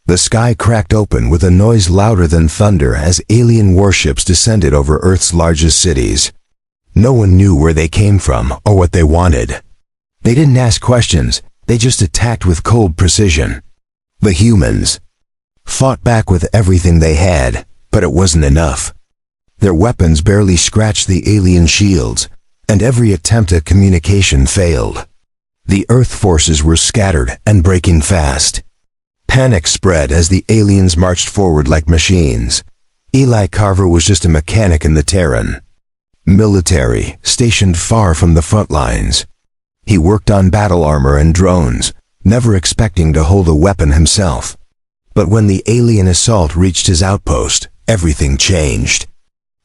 The sky cracked open with a noise louder than thunder as alien warships descended over Earth's largest cities. No one knew where they came from or what they wanted. They didn't ask questions, they just attacked with cold precision. The humans fought back with everything they had, but it wasn't enough. Their weapons barely scratched the alien shields, and every attempt at communication failed. The Earth forces were scattered and breaking fast. Panic spread as the aliens marched forward like machines. Eli Carver was just a mechanic in the Terran. Military, stationed far from the front lines. He worked on battle armor and drones, never expecting to hold a weapon himself. But when the alien assault reached his outpost, everything changed.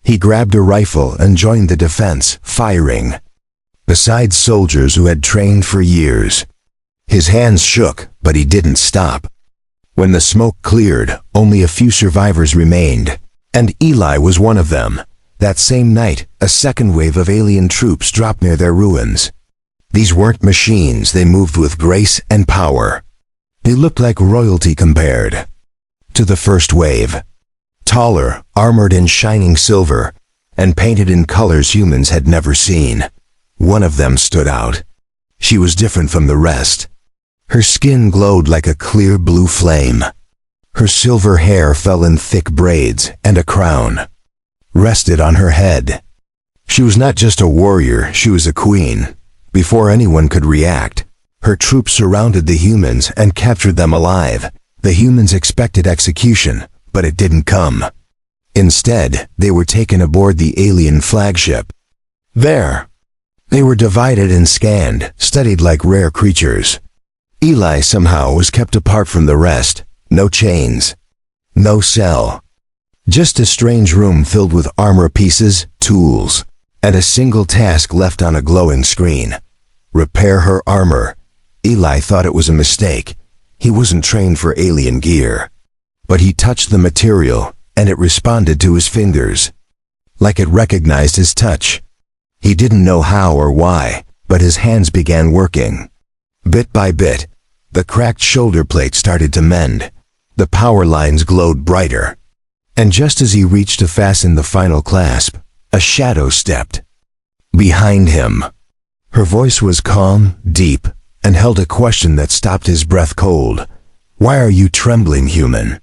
He grabbed a rifle and joined the defense, firing. Beside soldiers who had trained for years. His hands shook, but he didn't stop. When the smoke cleared, only a few survivors remained, and Eli was one of them. That same night, a second wave of alien troops dropped near their ruins. These weren't machines, they moved with grace and power. They looked like royalty compared to the first wave. Taller, armored in shining silver, and painted in colors humans had never seen. One of them stood out. She was different from the rest. Her skin glowed like a clear blue flame. Her silver hair fell in thick braids, and a crown rested on her head. She was not just a warrior, she was a queen. Before anyone could react, her troops surrounded the humans and captured them alive. The humans expected execution, but it didn't come. Instead, they were taken aboard the alien flagship. There, they were divided and scanned, studied like rare creatures. Eli somehow was kept apart from the rest. No chains. No cell. Just a strange room filled with armor pieces, tools, and a single task left on a glowing screen. Repair her armor. Eli thought it was a mistake. He wasn't trained for alien gear. But he touched the material, and it responded to his fingers. Like it recognized his touch. He didn't know how or why, but his hands began working. Bit by bit, the cracked shoulder plate started to mend. The power lines glowed brighter. And just as he reached to fasten the final clasp, a shadow stepped behind him. Her voice was calm, deep, and held a question that stopped his breath cold. "Why are you trembling, human?"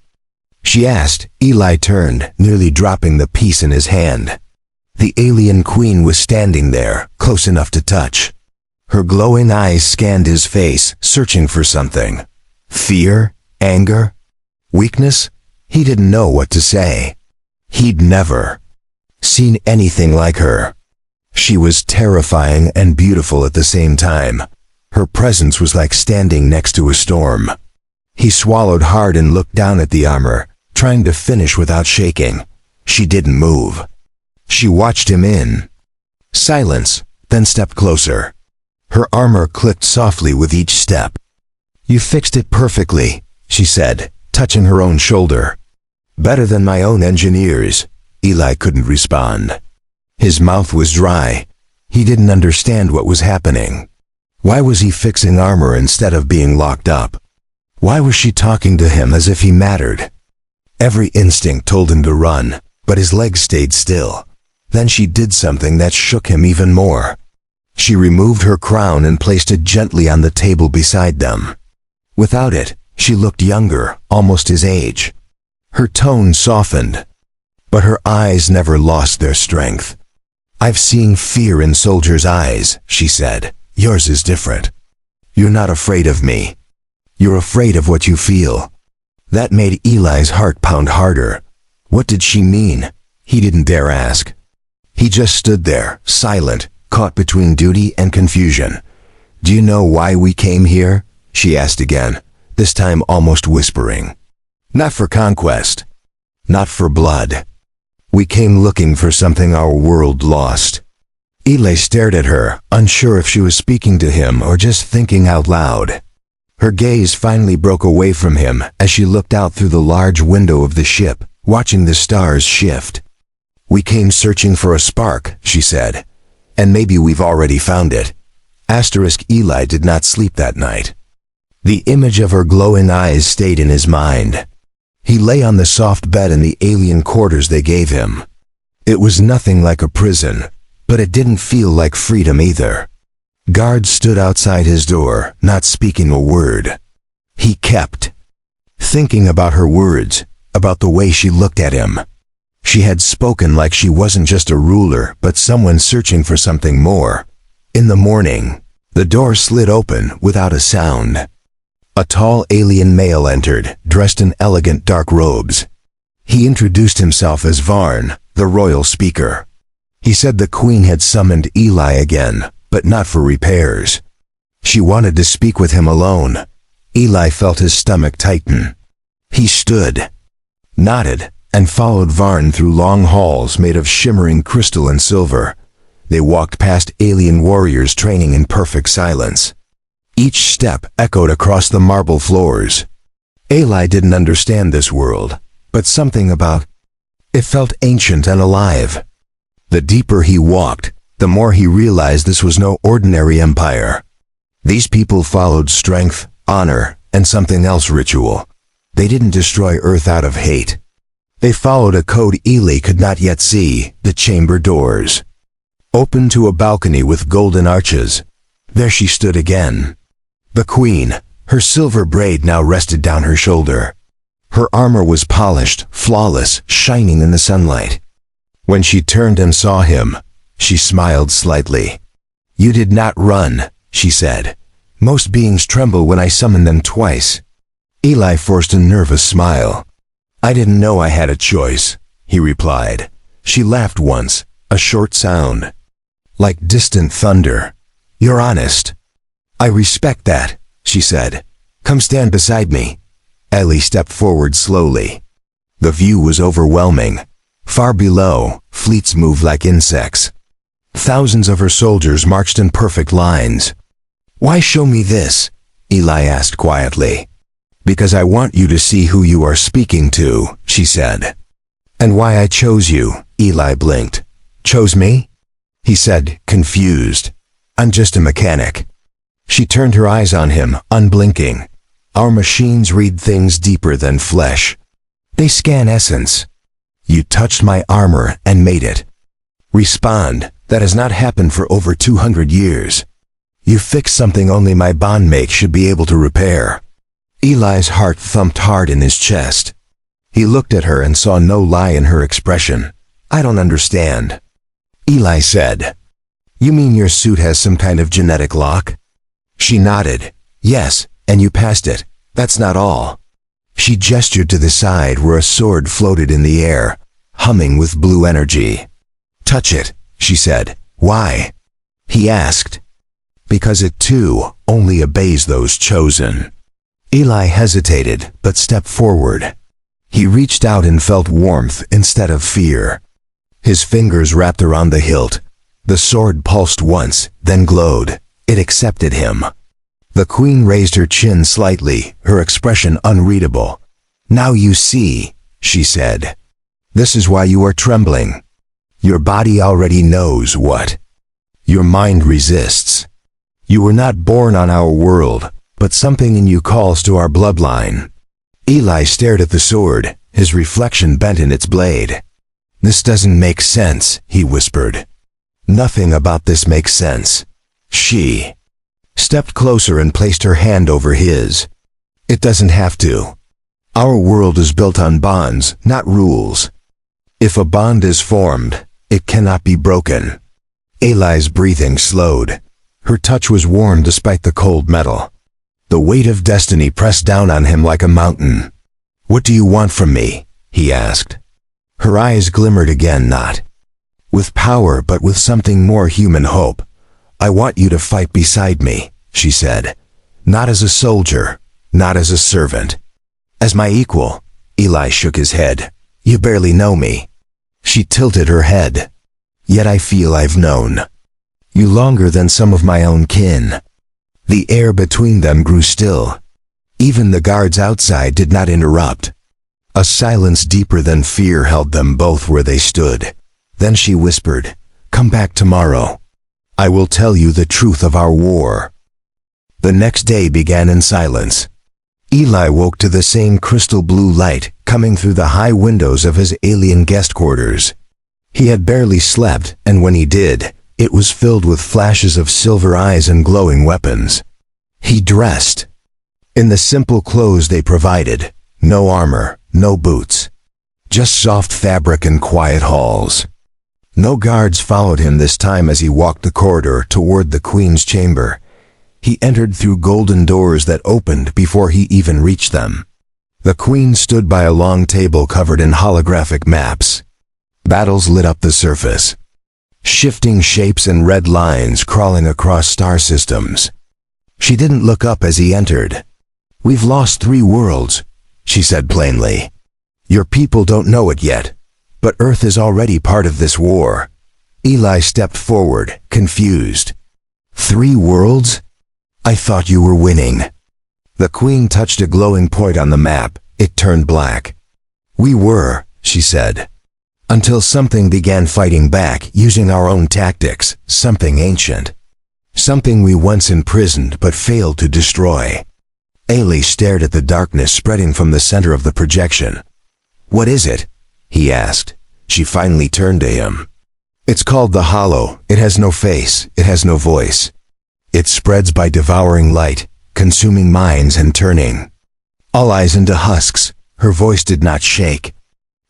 she asked. Eli turned, nearly dropping the piece in his hand. The alien queen was standing there, close enough to touch. Her glowing eyes scanned his face, searching for something. Fear? Anger? Weakness? He didn't know what to say. He'd never seen anything like her. She was terrifying and beautiful at the same time. Her presence was like standing next to a storm. He swallowed hard and looked down at the armor, trying to finish without shaking. She didn't move. She watched him in silence, then stepped closer. Her armor clicked softly with each step. "You fixed it perfectly," she said, touching her own shoulder. "Better than my own engineers." Eli couldn't respond. His mouth was dry. He didn't understand what was happening. Why was he fixing armor instead of being locked up? Why was she talking to him as if he mattered? Every instinct told him to run, but his legs stayed still. Then she did something that shook him even more. She removed her crown and placed it gently on the table beside them. Without it, she looked younger, almost his age. Her tone softened, but her eyes never lost their strength. "I've seen fear in soldiers' eyes," she said. "Yours is different. You're not afraid of me. You're afraid of what you feel." That made Eli's heart pound harder. What did she mean? He didn't dare ask. He just stood there, silent, caught between duty and confusion. "Do you know why we came here?" she asked again, this time almost whispering. "Not for conquest. Not for blood. We came looking for something our world lost." Eli stared at her, unsure if she was speaking to him or just thinking out loud. Her gaze finally broke away from him as she looked out through the large window of the ship, watching the stars shift. "We came searching for a spark," she said. "And maybe we've already found it." Eli did not sleep that night. The image of her glowing eyes stayed in his mind. He lay on the soft bed in the alien quarters they gave him. It was nothing like a prison, but it didn't feel like freedom either. Guards stood outside his door, not speaking a word. He kept thinking about her words, about the way she looked at him. She had spoken like she wasn't just a ruler, but someone searching for something more. In the morning, the door slid open without a sound. A tall alien male entered, dressed in elegant dark robes. He introduced himself as Varn, the royal speaker. He said the queen had summoned Eli again, but not for repairs. She wanted to speak with him alone. Eli felt his stomach tighten. He stood, nodded, and followed Varn through long halls made of shimmering crystal and silver. They walked past alien warriors training in perfect silence. Each step echoed across the marble floors. Eli didn't understand this world, but something about it felt ancient and alive. The deeper he walked, the more he realized this was no ordinary empire. These people followed strength, honor, and something else ritual. They didn't destroy Earth out of hate. They followed a code Eli could not yet see, the chamber doors. Open to a balcony with golden arches. There she stood again. The queen, her silver braid now rested down her shoulder. Her armor was polished, flawless, shining in the sunlight. When she turned and saw him, she smiled slightly. "You did not run," she said. "Most beings tremble when I summon them twice." Eli forced a nervous smile. "I didn't know I had a choice," he replied. She laughed once, a short sound, like distant thunder. "You're honest." "I respect that," she said. "Come stand beside me." Eli stepped forward slowly. The view was overwhelming. Far below, fleets moved like insects. Thousands of her soldiers marched in perfect lines. "Why show me this?" Eli asked quietly. "Because I want you to see who you are speaking to," she said. "And why I chose you," Eli blinked. "Chose me?" He said, confused. "I'm just a mechanic." She turned her eyes on him, unblinking. "Our machines read things deeper than flesh. They scan essence. You touched my armor and made it respond. That has not happened for over 200 years. You fixed something only my bondmate should be able to repair." Eli's heart thumped hard in his chest. He looked at her and saw no lie in her expression. "I don't understand." Eli said, "You mean your suit has some kind of genetic lock?" She nodded. "Yes, and you passed it. That's not all." She gestured to the side where a sword floated in the air, humming with blue energy. "Touch it," she said. "Why?" He asked. "Because it too only obeys those chosen." Eli hesitated, but stepped forward. He reached out and felt warmth instead of fear. His fingers wrapped around the hilt. The sword pulsed once, then glowed. It accepted him. The queen raised her chin slightly, her expression unreadable. "Now you see," she said. "This is why you are trembling. Your body already knows what. Your mind resists. You were not born on our world, but something in you calls to our bloodline." Eli stared at the sword, his reflection bent in its blade. "This doesn't make sense," he whispered. "Nothing about this makes sense." She stepped closer and placed her hand over his. "It doesn't have to. Our world is built on bonds, not rules. If a bond is formed, it cannot be broken." Eli's breathing slowed. Her touch was warm despite the cold metal. The weight of destiny pressed down on him like a mountain. "What do you want from me?" he asked. Her eyes glimmered again, not with power but with something more human hope. "I want you to fight beside me," she said. "Not as a soldier, not as a servant. As my equal." Eli shook his head. "You barely know me." She tilted her head. "Yet I feel I've known you longer than some of my own kin." The air between them grew still. Even the guards outside did not interrupt. A silence deeper than fear held them both where they stood. Then she whispered, "Come back tomorrow. I will tell you the truth of our war." The next day began in silence. Eli woke to the same crystal blue light coming through the high windows of his alien guest quarters. He had barely slept, and when he did, it was filled with flashes of silver eyes and glowing weapons. He dressed in the simple clothes they provided, no armor, no boots, just soft fabric and quiet halls. No guards followed him this time as he walked the corridor toward the Queen's chamber. He entered through golden doors that opened before he even reached them. The Queen stood by a long table covered in holographic maps. Battles lit up the surface, shifting shapes and red lines crawling across star systems. She didn't look up as he entered. "We've lost 3 worlds," she said plainly. "Your people don't know it yet, but Earth is already part of this war." Eli stepped forward, confused. 3 worlds? I thought you were winning." The Queen touched a glowing point on the map. It turned black. "We were," she said, "until something began fighting back using our own tactics, something ancient. Something we once imprisoned but failed to destroy." Ailey stared at the darkness spreading from the center of the projection. "What is it?" he asked. She finally turned to him. "It's called the Hollow. It has no face. It has no voice. It spreads by devouring light, consuming minds and turning all eyes into husks." Her voice did not shake.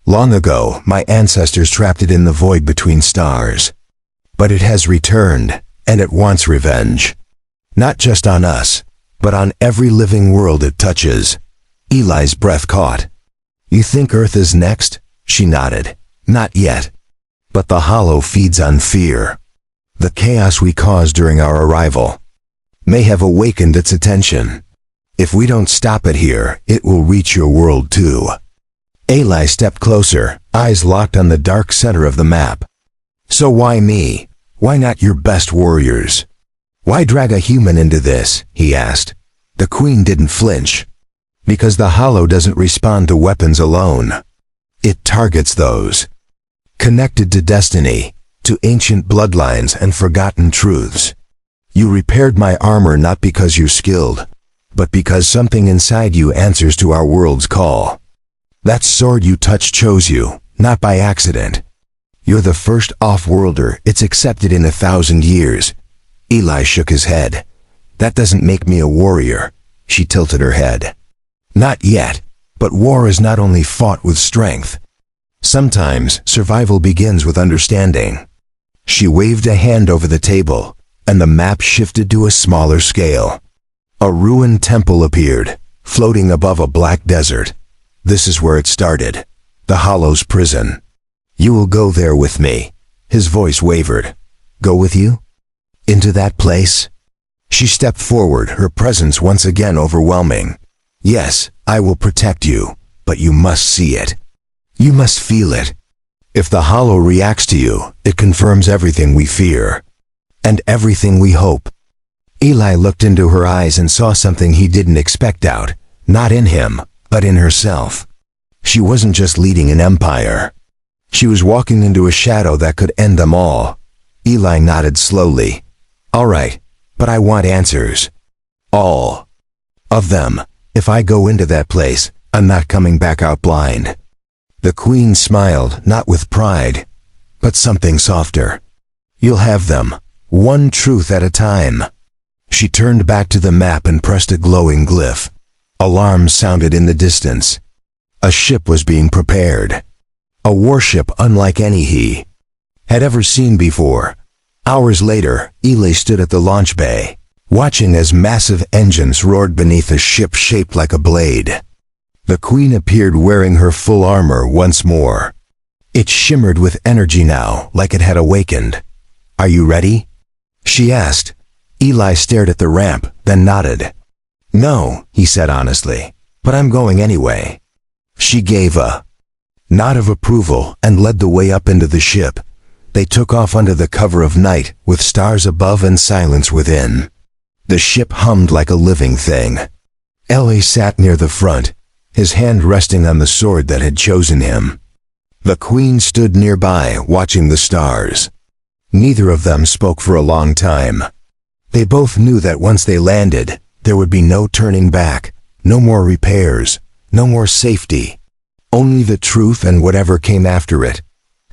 "Long ago, my ancestors trapped it in the void between stars. But it has returned, and it wants revenge. Not just on us, but on every living world it touches." Eli's breath caught. "You think Earth is next?" She nodded. "Not yet. But the Hollow feeds on fear. The chaos we caused during our arrival may have awakened its attention. If we don't stop it here, it will reach your world too." Eli stepped closer, eyes locked on the dark center of the map. "So why me? Why not your best warriors? Why drag a human into this?" he asked. The Queen didn't flinch. "Because the Hollow doesn't respond to weapons alone. It targets those connected to destiny, to ancient bloodlines and forgotten truths. You repaired my armor not because you're skilled, but because something inside you answers to our world's call. That sword you touched chose you, not by accident. You're the first off-worlder it's accepted in 1,000 years." Eli shook his head. "That doesn't make me a warrior." She tilted her head. "Not yet, but war is not only fought with strength. Sometimes survival begins with understanding." She waved a hand over the table, and the map shifted to a smaller scale. A ruined temple appeared, floating above a black desert. "This is where it started, the Hollow's prison. You will go there with me." His voice wavered. "Go with you? Into that place?" She stepped forward, her presence once again overwhelming. "Yes, I will protect you, but you must see it. You must feel it. If the Hollow reacts to you, it confirms everything we fear, and everything we hope." Eli looked into her eyes and saw something he didn't expect out, not in him, but in herself. She wasn't just leading an empire. She was walking into a shadow that could end them all. Eli nodded slowly. "All right, but I want answers. All of them. If I go into that place, I'm not coming back out blind." The Queen smiled, not with pride, but something softer. "You'll have them, one truth at a time." She turned back to the map and pressed a glowing glyph. Alarms sounded in the distance. A ship was being prepared. A warship unlike any he had ever seen before. Hours later, Eli stood at the launch bay, watching as massive engines roared beneath a ship shaped like a blade. The Queen appeared wearing her full armor once more. It shimmered with energy now, like it had awakened. "Are you ready?" she asked. Eli stared at the ramp, then nodded. "No," he said honestly, "but I'm going anyway." She gave a nod of approval and led the way up into the ship. They took off under the cover of night, with stars above and silence within. The ship hummed like a living thing. Ellie sat near the front, his hand resting on the sword that had chosen him. The Queen stood nearby, watching the stars. Neither of them spoke for a long time. They both knew that once they landed, there would be no turning back, No more repairs, no more safety. Only the truth and whatever came after it.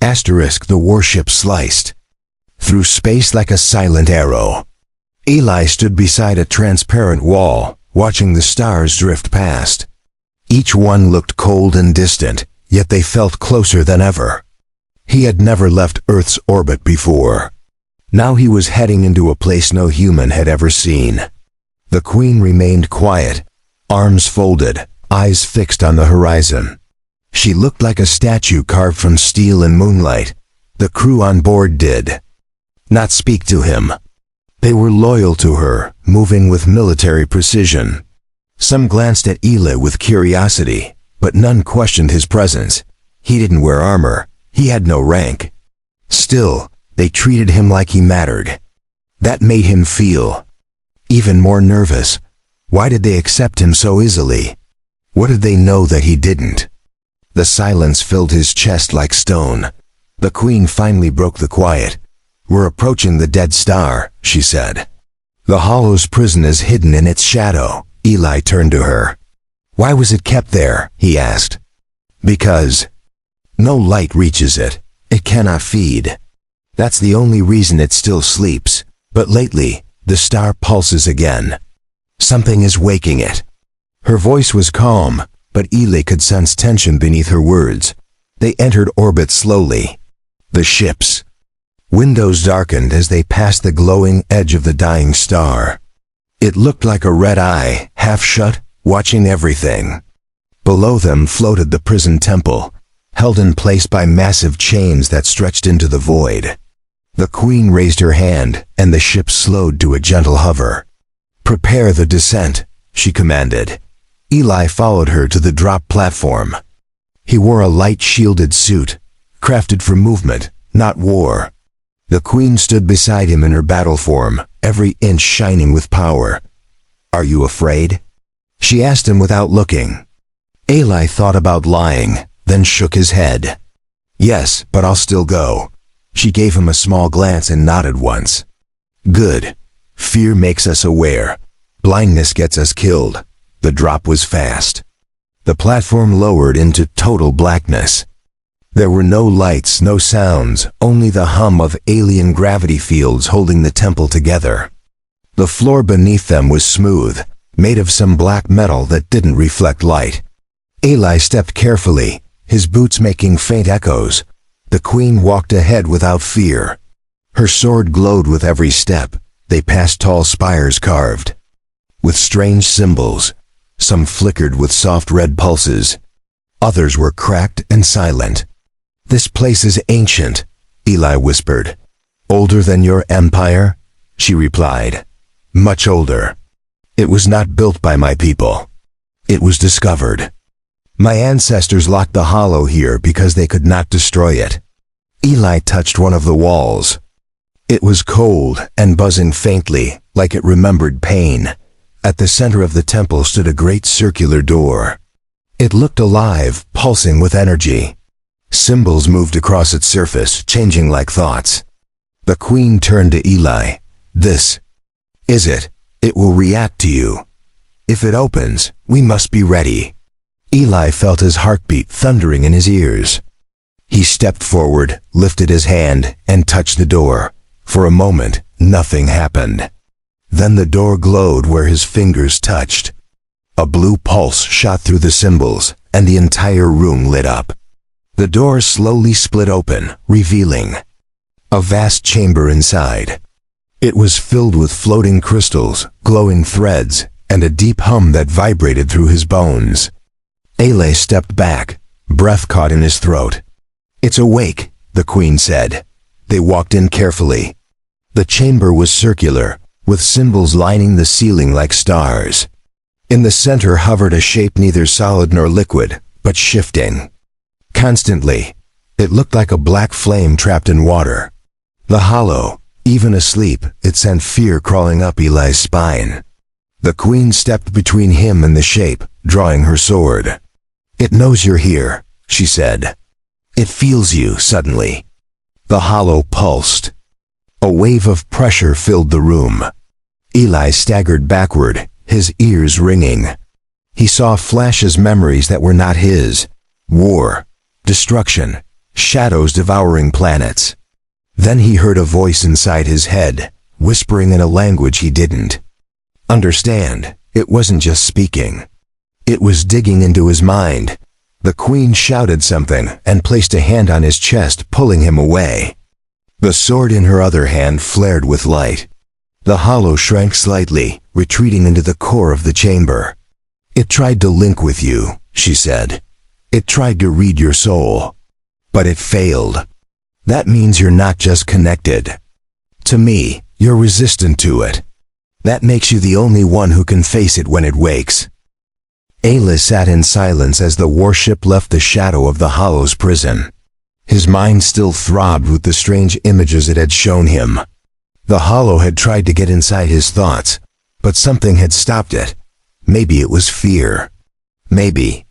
Asterisk, the warship sliced through space like a silent arrow. Eli stood beside a transparent wall, watching the stars drift past. Each one looked cold and distant, yet they felt closer than ever. He had never left Earth's orbit before. Now he was heading into a place no human had ever seen. The Queen remained quiet, arms folded, eyes fixed on the horizon. She looked like a statue carved from steel and moonlight. The crew on board did not speak to him. They were loyal to her, moving with military precision. Some glanced at Eli with curiosity, but none questioned his presence. He didn't wear armor. He had no rank. Still, they treated him like he mattered. That made him feel even more nervous. Why did they accept him so easily? What did they know that he didn't? The silence filled his chest like stone. The Queen finally broke the quiet. "We're approaching the dead star," she said. "The Hollow's prison is hidden in its shadow." Eli turned to her. "Why was it kept there?" he asked. "Because no light reaches it. It cannot feed. That's the only reason it still sleeps. But lately, the star pulses again. Something is waking it." Her voice was calm, but Eli could sense tension beneath her words. They entered orbit slowly. The ships. Windows darkened as they passed the glowing edge of the dying star. It looked like a red eye, half shut, watching everything. Below them floated the prison temple, held in place by massive chains that stretched into the void. The Queen raised her hand, and the ship slowed to a gentle hover. "Prepare the descent," she commanded. Eli followed her to the drop platform. He wore a light shielded suit, crafted for movement, not war. The Queen stood beside him in her battle form, every inch shining with power. "Are you afraid?" she asked him without looking. Eli thought about lying, then shook his head. "Yes, but I'll still go." She gave him a small glance and nodded once. "Good. Fear makes us aware. Blindness gets us killed." The drop was fast. The platform lowered into total blackness. There were no lights, no sounds, only the hum of alien gravity fields holding the temple together. The floor beneath them was smooth, made of some black metal that didn't reflect light. Eli stepped carefully, his boots making faint echoes. The Queen walked ahead without fear. Her sword glowed with every step. They passed tall spires carved with strange symbols. Some flickered with soft red pulses. Others were cracked and silent. "This place is ancient," Eli whispered. "Older than your empire?" she replied. "Much older. It was not built by my people. It was discovered. My ancestors locked the Hollow here because they could not destroy it." Eli touched one of the walls. It was cold and buzzing faintly, like it remembered pain. At the center of the temple stood a great circular door. It looked alive, pulsing with energy. Symbols moved across its surface, changing like thoughts. The Queen turned to Eli. "This is it. It will react to you. If it opens, we must be ready." Eli felt his heartbeat thundering in his ears. He stepped forward, lifted his hand, and touched the door. For a moment, nothing happened. Then the door glowed where his fingers touched. A blue pulse shot through the symbols, and the entire room lit up. The door slowly split open, revealing a vast chamber inside. It was filled with floating crystals, glowing threads, and a deep hum that vibrated through his bones. Eli stepped back, breath caught in his throat. "It's awake," the Queen said. They walked in carefully. The chamber was circular, with symbols lining the ceiling like stars. In the center hovered a shape neither solid nor liquid, but shifting constantly. It looked like a black flame trapped in water. The Hollow, even asleep, it sent fear crawling up Eli's spine. The Queen stepped between him and the shape, drawing her sword. "It knows you're here," she said. "It feels you suddenly." The Hollow pulsed. A wave of pressure filled the room. Eli staggered backward, his ears ringing. He saw flashes, memories that were not his. War, destruction, shadows devouring planets. Then he heard a voice inside his head, whispering in a language he didn't understand. It wasn't just speaking. It was digging into his mind. The queen shouted something and placed a hand on his chest, pulling him away. The sword in her other hand flared with light. The hollow shrank slightly, retreating into the core of the chamber. "It tried to link with you," she said. "It tried to read your soul. But it failed. That means you're not just connected. To me, you're resistant to it. That makes you the only one who can face it when it wakes." Ayla sat in silence as the warship left the shadow of the hollow's prison. His mind still throbbed with the strange images it had shown him. The hollow had tried to get inside his thoughts, but something had stopped it. Maybe it was fear. Maybe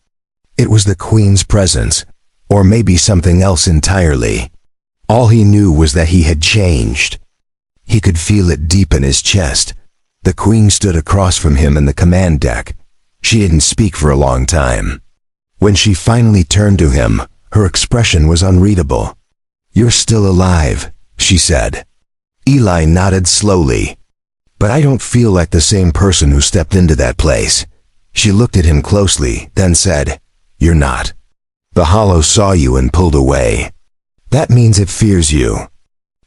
it was the queen's presence, or maybe something else entirely. All he knew was that he had changed. He could feel it deep in his chest. The queen stood across from him in the command deck. She didn't speak for a long time. When she finally turned to him, her expression was unreadable. "You're still alive," she said. Eli nodded slowly. "But I don't feel like the same person who stepped into that place." She looked at him closely, then said, "You're not. The hollow saw you and pulled away. That means it fears you,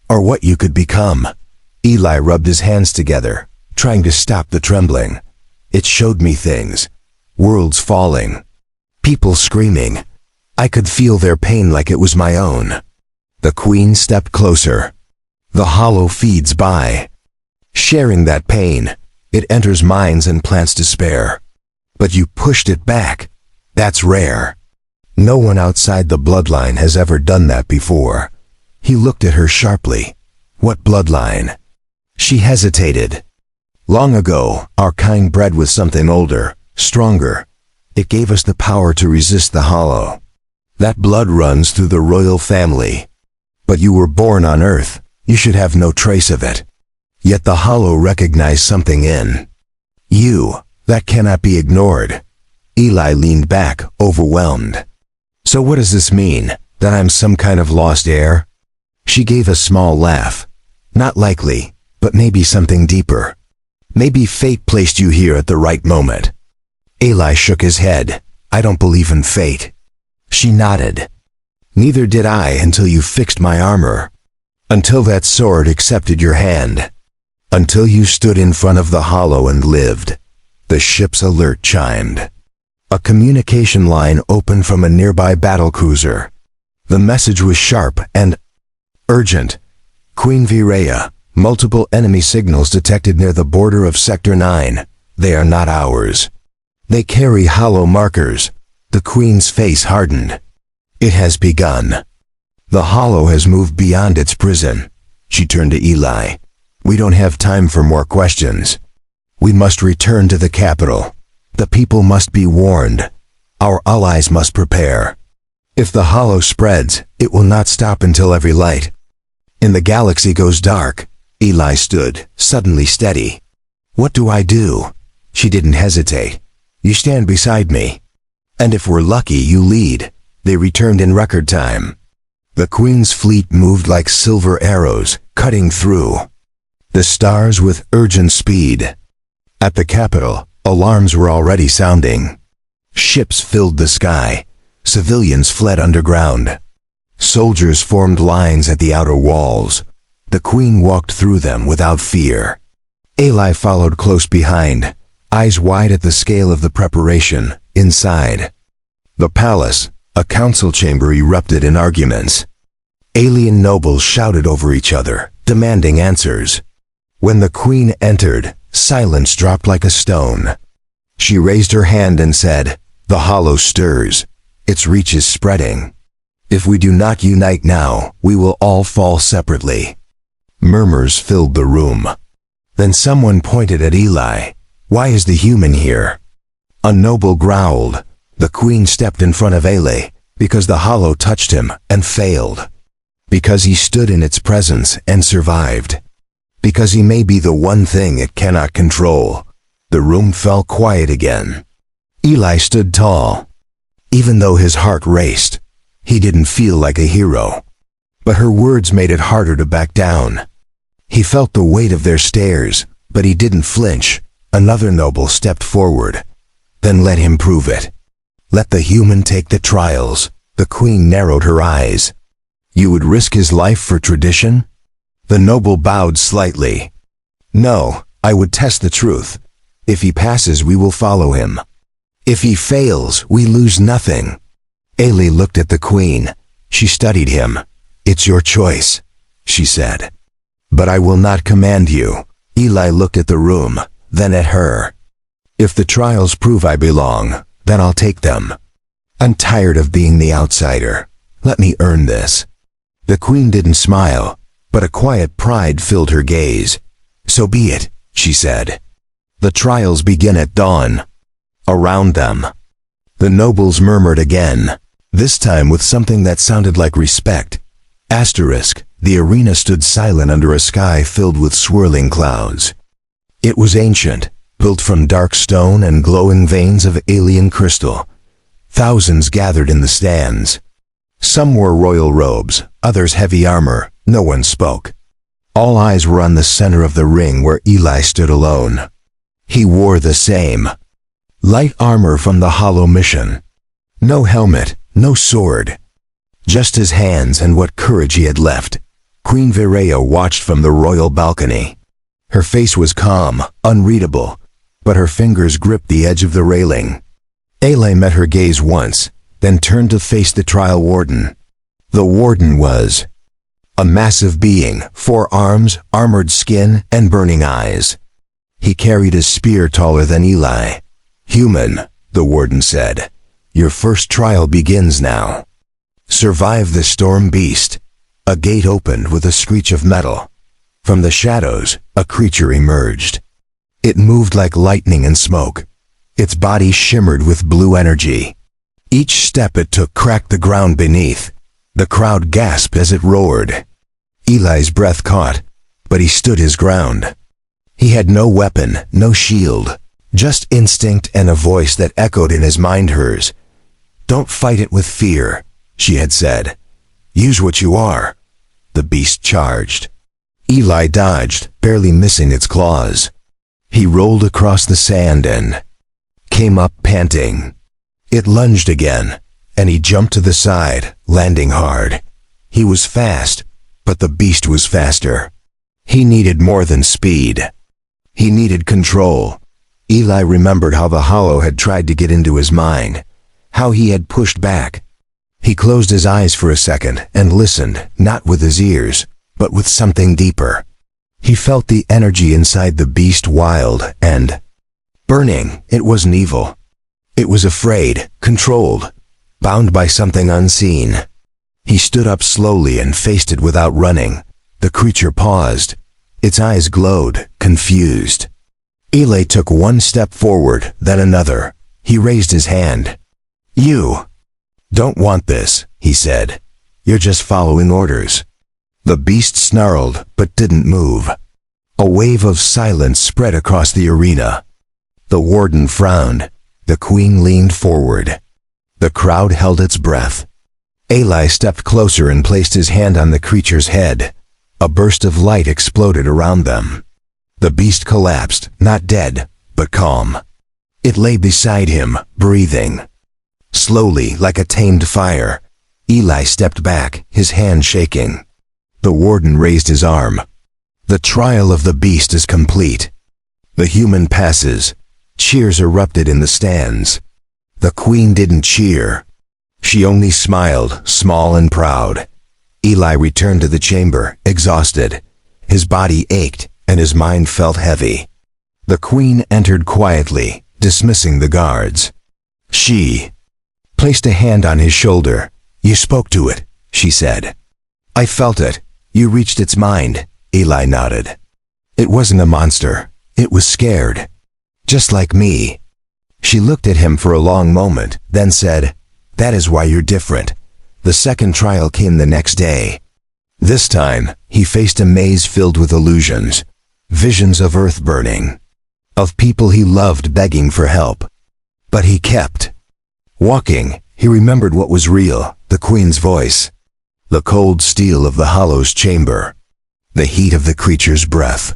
or what you could become." Eli rubbed his hands together, trying to stop the trembling. "It showed me things. Worlds falling. People screaming. I could feel their pain like it was my own." The queen stepped closer. "The hollow feeds by sharing that pain. It enters minds and plants despair. But you pushed it back. That's rare. No one outside the bloodline has ever done that before." He looked at her sharply. "What bloodline?" She hesitated. "Long ago, our kind bred with something older, stronger. It gave us the power to resist the hollow. That blood runs through the royal family. But you were born on Earth. You should have no trace of it. Yet the hollow recognized something in you that cannot be ignored." Eli leaned back, overwhelmed. "So what does this mean? That I'm some kind of lost heir?" She gave a small laugh. "Not likely, but maybe something deeper. Maybe fate placed you here at the right moment." Eli shook his head. "I don't believe in fate." She nodded. "Neither did I until you fixed my armor. Until that sword accepted your hand. Until you stood in front of the hollow and lived." The ship's alert chimed. A communication line opened from a nearby battlecruiser. The message was sharp and urgent. "Queen Virea, multiple enemy signals detected near the border of Sector 9. They are not ours. They carry hollow markers." The queen's face hardened. "It has begun. The hollow has moved beyond its prison." She turned to Eli. "We don't have time for more questions. We must return to the capital. The people must be warned. Our allies must prepare. If the hollow spreads, it will not stop until every light in the galaxy goes dark." Eli stood, suddenly steady. "What do I do?" She didn't hesitate. "You stand beside me. And if we're lucky, you lead." They returned in record time. The queen's fleet moved like silver arrows, cutting through the stars with urgent speed. At the capital, alarms were already sounding. Ships filled the sky. Civilians fled underground. Soldiers formed lines at the outer walls. The queen walked through them without fear. Eli followed close behind, eyes wide at the scale of the preparation. Inside the palace, a council chamber erupted in arguments. Alien nobles shouted over each other, demanding answers. When the queen entered, silence dropped like a stone. She raised her hand and said, "The hollow stirs. Its reach is spreading. If we do not unite now, we will all fall separately." Murmurs filled the room. Then someone pointed at Eli. "Why is the human here?" A noble growled. The queen stepped in front of Eli, because the hollow touched him and failed. Because he stood in its presence and survived. Because he may be the one thing it cannot control. The room fell quiet again. Eli stood tall. Even though his heart raced, he didn't feel like a hero. But her words made it harder to back down. He felt the weight of their stares, but he didn't flinch. Another noble stepped forward. Then let him prove it. Let the human take the trials. The queen narrowed her eyes. You would risk his life for tradition? The noble bowed slightly. No, I would test the truth. If he passes, we will follow him. If he fails, we lose nothing. Ailey looked at the queen. She studied him. It's your choice, she said. But I will not command you. Eli looked at the room, then at her. If the trials prove I belong, then I'll take them. I'm tired of being the outsider. Let me earn this. The queen didn't smile, but a quiet pride filled her gaze. So be it, she said. The trials begin at dawn. Around them. The nobles murmured again, this time with something that sounded like respect. Asterisk, the arena stood silent under a sky filled with swirling clouds. It was ancient, built from dark stone and glowing veins of alien crystal. Thousands gathered in the stands. Some wore royal robes, others heavy armor. No one spoke. All eyes were on the center of the ring where Eli stood alone. He wore the same. Light armor from the Hollow mission. No helmet, no sword. Just his hands and what courage he had left. Queen Vireo watched from the royal balcony. Her face was calm, unreadable, but her fingers gripped the edge of the railing. Ailey met her gaze once, then turned to face the trial warden. The warden was a massive being, 4 arms, armored skin, and burning eyes. He carried a spear taller than Eli. Human, the warden said, your first trial begins now. Survive the storm beast. A gate opened with a screech of metal. From the shadows, a creature emerged. It moved like lightning and smoke. Its body shimmered with blue energy. Each step it took cracked the ground beneath. The crowd gasped as it roared. Eli's breath caught, but he stood his ground. He had no weapon, no shield, just instinct and a voice that echoed in his mind hers. Don't fight it with fear, she had said. Use what you are. The beast charged. Eli dodged, barely missing its claws. He rolled across the sand and came up panting. It lunged again, and he jumped to the side, landing hard. He was fast, but the beast was faster. He needed more than speed. He needed control. Eli remembered how the Hollow had tried to get into his mind, how he had pushed back. He closed his eyes for a second and listened, not with his ears, but with something deeper. He felt the energy inside the beast wild and burning. It wasn't evil. It was afraid, controlled, bound by something unseen. He stood up slowly and faced it without running. The creature paused. Its eyes glowed, confused. Eli took one step forward, then another. He raised his hand. You don't want this, he said. You're just following orders. The beast snarled, but didn't move. A wave of silence spread across the arena. The warden frowned. The queen leaned forward. The crowd held its breath. Eli stepped closer and placed his hand on the creature's head. A burst of light exploded around them. The beast collapsed, not dead, but calm. It lay beside him, breathing. Slowly, like a tamed fire, Eli stepped back, his hand shaking. The warden raised his arm. The trial of the beast is complete. The human passes. Cheers erupted in the stands. The queen didn't cheer. She only smiled, small and proud. Eli returned to the chamber, exhausted. His body ached, and his mind felt heavy. The queen entered quietly, dismissing the guards. She placed a hand on his shoulder. You spoke to it, she said. I felt it. You reached its mind, Eli nodded. It wasn't a monster. It was scared. Just like me. She looked at him for a long moment, then said, that is why you're different. The second trial came the next day. This time, he faced a maze filled with illusions, visions of earth burning, of people he loved begging for help. But he kept walking. He remembered what was real, the Queen's voice, the cold steel of the hollow's chamber, the heat of the creature's breath.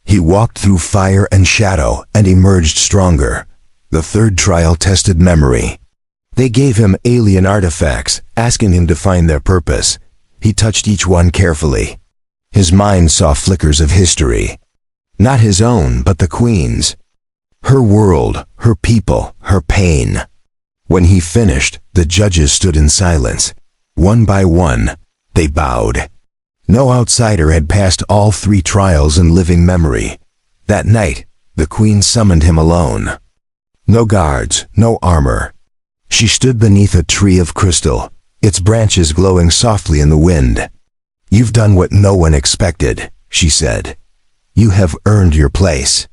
He walked through fire and shadow and emerged stronger. The third trial tested memory. They gave him alien artifacts, asking him to find their purpose. He touched each one carefully. His mind saw flickers of history. Not his own, but the Queen's. Her world, her people, her pain. When he finished, the judges stood in silence. One by one, they bowed. No outsider had passed all 3 trials in living memory. That night, the Queen summoned him alone. No guards, no armor. She stood beneath a tree of crystal, its branches glowing softly in the wind. "You've done what no one expected," she said. "You have earned your place."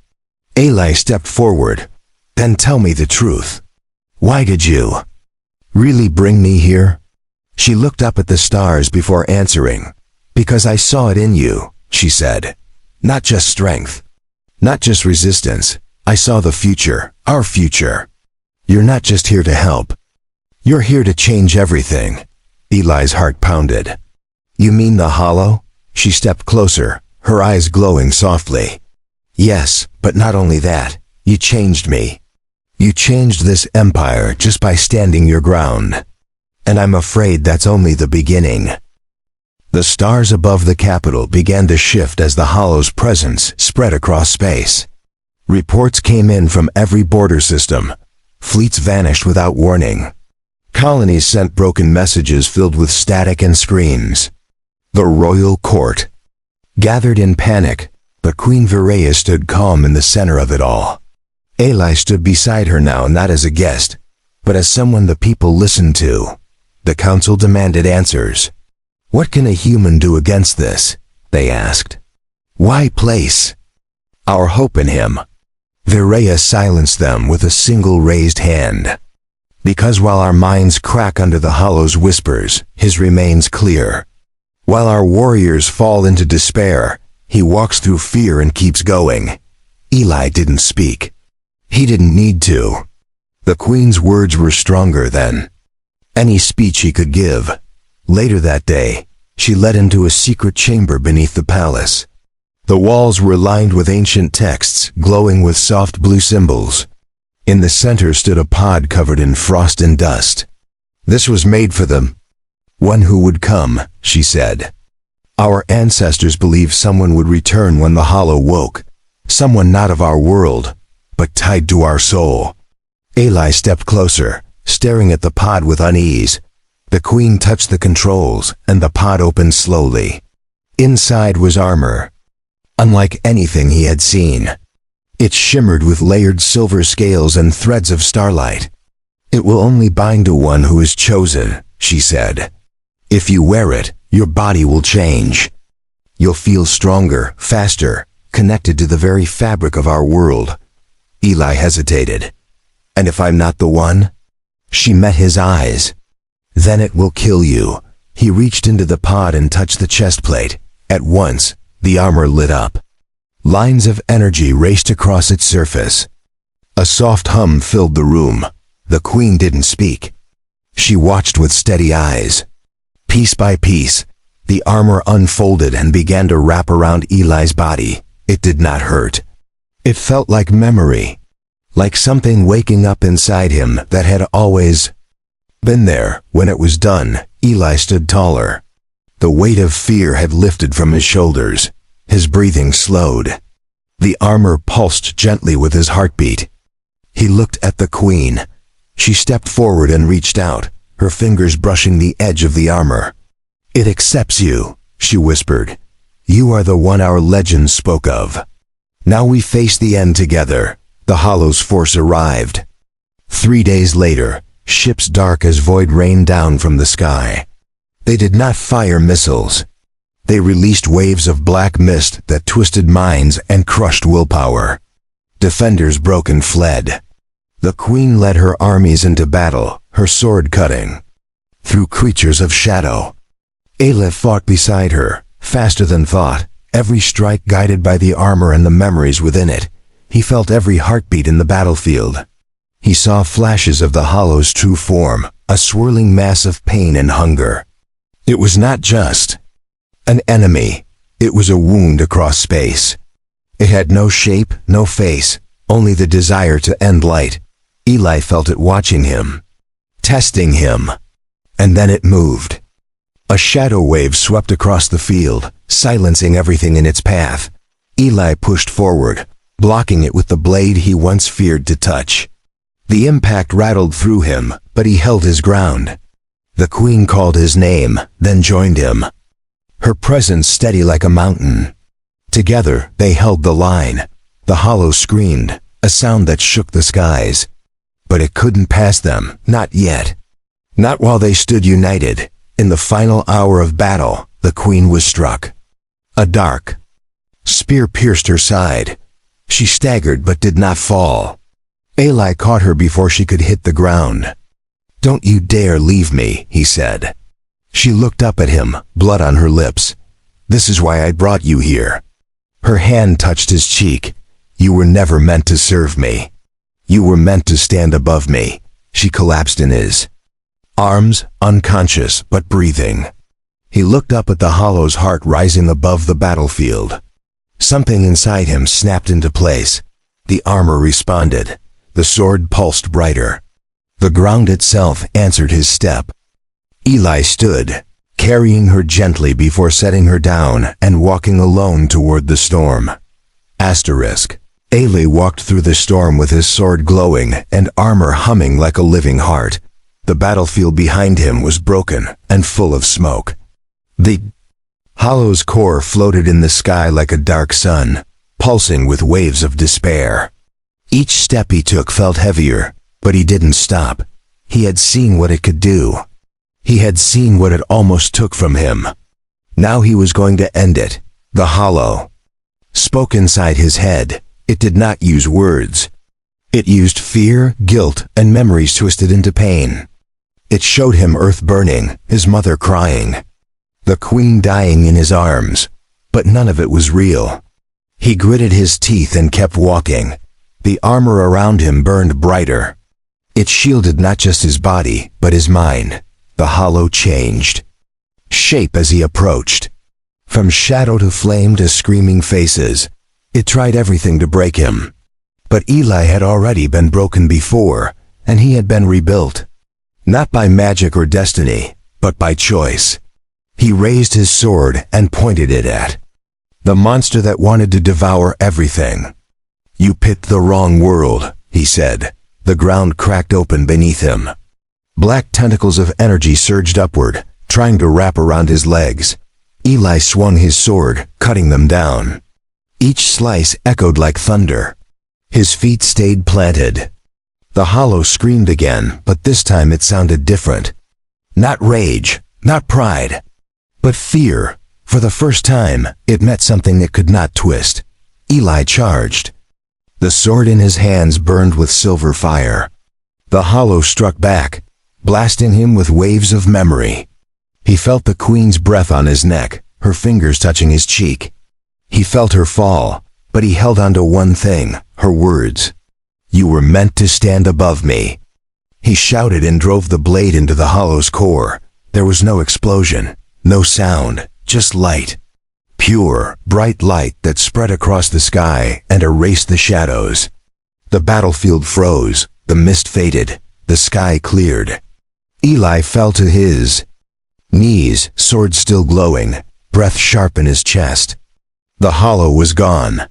Eli stepped forward. "Then tell me the truth. Why did you really bring me here?" She looked up at the stars before answering. "Because I saw it in you," she said. "Not just strength, not just resistance. I saw the future, our future. You're not just here to help. You're here to change everything." Eli's heart pounded. "You mean the hollow?" She stepped closer, her eyes glowing softly. "Yes, but not only that. You changed me. You changed this empire just by standing your ground. And I'm afraid that's only the beginning." The stars above the capital began to shift as the hollow's presence spread across space. Reports came in from every border system. Fleets vanished without warning. Colonies sent broken messages filled with static and screams. The royal court gathered in panic, but Queen Viraya stood calm in the center of it all. Eli stood beside her now, not as a guest, but as someone the people listened to. The council demanded answers. "What can a human do against this?" they asked. "Why place our hope in him?" Viraya silenced them with a single raised hand. "Because while our minds crack under the hollow's whispers, his remains clear. While our warriors fall into despair, he walks through fear and keeps going." Eli didn't speak. He didn't need to. The Queen's words were stronger than any speech he could give. Later that day, she led him to a secret chamber beneath the palace. The walls were lined with ancient texts, glowing with soft blue symbols. In the center stood a pod covered in frost and dust. "This was made for them. One who would come," she said. "Our ancestors believed someone would return when the hollow woke. Someone not of our world, but tied to our soul." Eli stepped closer, staring at the pod with unease. The Queen touched the controls, and the pod opened slowly. Inside was armor, unlike anything he had seen. It shimmered with layered silver scales and threads of starlight. "It will only bind to one who is chosen," she said. "If you wear it, your body will change. You'll feel stronger, faster, connected to the very fabric of our world." Eli hesitated. "And if I'm not the one?" She met his eyes. "Then it will kill you." He reached into the pod and touched the chest plate. At once, the armor lit up. Lines of energy raced across its surface. A soft hum filled the room. The Queen didn't speak. She watched with steady eyes. Piece by piece, the armor unfolded and began to wrap around Eli's body. It did not hurt. It felt like memory, like something waking up inside him that had always been there. When it was done, Eli stood taller. The weight of fear had lifted from his shoulders. His breathing slowed. The armor pulsed gently with his heartbeat. He looked at the Queen. She stepped forward and reached out, her fingers brushing the edge of the armor. "It accepts you," she whispered. "You are the one our legends spoke of. Now we face the end together." The Hollow's force arrived. 3 days later, ships dark as void rained down from the sky. They did not fire missiles. They released waves of black mist that twisted minds and crushed willpower. Defenders broke and fled. The Queen led her armies into battle, her sword cutting through creatures of shadow. Aleph fought beside her, faster than thought, every strike guided by the armor and the memories within it. He felt every heartbeat in the battlefield. He saw flashes of the hollow's true form, a swirling mass of pain and hunger. It was not just an enemy. It was a wound across space. It had no shape, no face, only the desire to end light. Eli felt it watching him, testing him. And then it moved. A shadow wave swept across the field, silencing everything in its path. Eli pushed forward, blocking it with the blade he once feared to touch. The impact rattled through him, but he held his ground. The queen called his name, then joined him. Her presence steady like a mountain. Together, they held the line. The hollow screamed, a sound that shook the skies. But it couldn't pass them, not yet. Not while they stood united. In the final hour of battle, the queen was struck. A dark spear pierced her side. She staggered but did not fall. Eli caught her before she could hit the ground. "Don't you dare leave me," he said. She looked up at him, blood on her lips. "This is why I brought you here." Her hand touched his cheek. "You were never meant to serve me. You were meant to stand above me." She collapsed in his arms, unconscious but breathing. He looked up at the hollow's heart rising above the battlefield. Something inside him snapped into place. The armor responded. The sword pulsed brighter. The ground itself answered his step. Eli stood, carrying her gently before setting her down and walking alone toward the storm. Asterisk. Eli walked through the storm with his sword glowing and armor humming like a living heart. The battlefield behind him was broken and full of smoke. The hollow's core floated in the sky like a dark sun, pulsing with waves of despair. Each step he took felt heavier, but he didn't stop. He had seen what it could do. He had seen what it almost took from him. Now he was going to end it. The hollow spoke inside his head. It did not use words. It used fear, guilt, and memories twisted into pain. It showed him Earth burning, his mother crying, the queen dying in his arms, but none of it was real. He gritted his teeth and kept walking. The armor around him burned brighter. It shielded not just his body, but his mind. The hollow changed shape as he approached. From shadow to flame to screaming faces. It tried everything to break him. But Eli had already been broken before, and he had been rebuilt. Not by magic or destiny, but by choice. He raised his sword and pointed it at the monster that wanted to devour everything. "You picked the wrong world," he said. The ground cracked open beneath him. Black tentacles of energy surged upward, trying to wrap around his legs. Eli swung his sword, cutting them down. Each slice echoed like thunder. His feet stayed planted. The hollow screamed again, but this time it sounded different. Not rage, not pride, but fear. For the first time, it met something it could not twist. Eli charged. The sword in his hands burned with silver fire. The hollow struck back, blasting him with waves of memory. He felt the queen's breath on his neck, her fingers touching his cheek. He felt her fall, but he held on to one thing, her words. "You were meant to stand above me." He shouted and drove the blade into the hollow's core. There was no explosion, no sound, just light. Pure, bright light that spread across the sky and erased the shadows. The battlefield froze, the mist faded, the sky cleared. Eli fell to his knees, sword still glowing, breath sharp in his chest. The hollow was gone.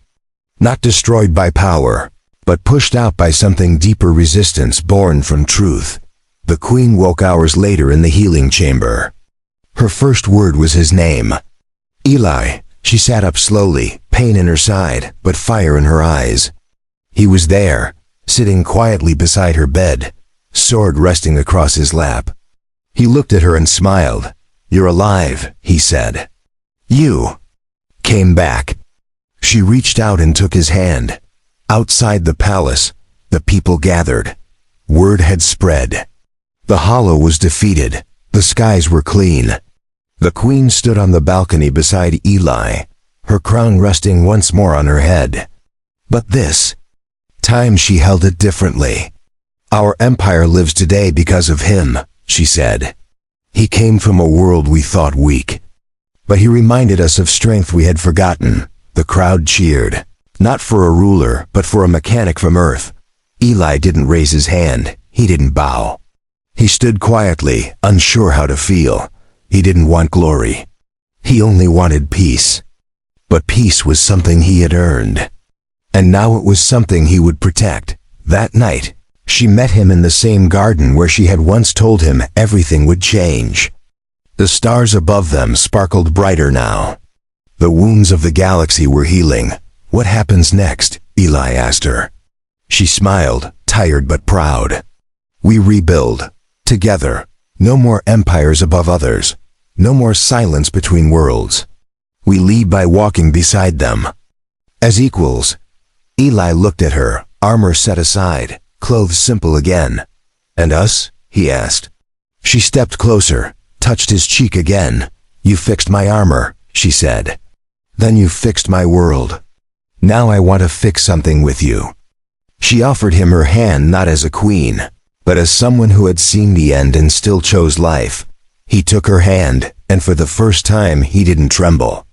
Not destroyed by power, but pushed out by something deeper, resistance born from truth. The queen woke hours later in the healing chamber. Her first word was his name. Eli. She sat up slowly, pain in her side, but fire in her eyes. He was there, sitting quietly beside her bed, sword resting across his lap. He looked at her and smiled. "You're alive," he said. "You came back." She reached out and took his hand. Outside the palace, the people gathered. Word had spread. The hollow was defeated. The skies were clean. The queen stood on the balcony beside Eli, her crown resting once more on her head. But this time she held it differently. Our empire lives today because of him, she said. He came from a world we thought weak. But he reminded us of strength we had forgotten. The crowd cheered, not for a ruler, but for a mechanic from Earth. Eli didn't raise his hand. He didn't bow. He stood quietly, unsure how to feel. He didn't want glory. He only wanted peace. But peace was something he had earned. And now it was something he would protect. That night, she met him in the same garden where she had once told him everything would change. The stars above them sparkled brighter now. The wounds of the galaxy were healing. What happens next? Eli asked her. She smiled, tired but proud. We rebuild. Together. No more empires above others. No more silence between worlds. We lead by walking beside them. As equals. Eli looked at her, armor set aside, clothes simple again. And us? He asked. She stepped closer, touched his cheek again. You fixed my armor, she said. Then you fixed my world. Now I want to fix something with you. She offered him her hand not as a queen, but as someone who had seen the end and still chose life. He took her hand, and for the first time he didn't tremble.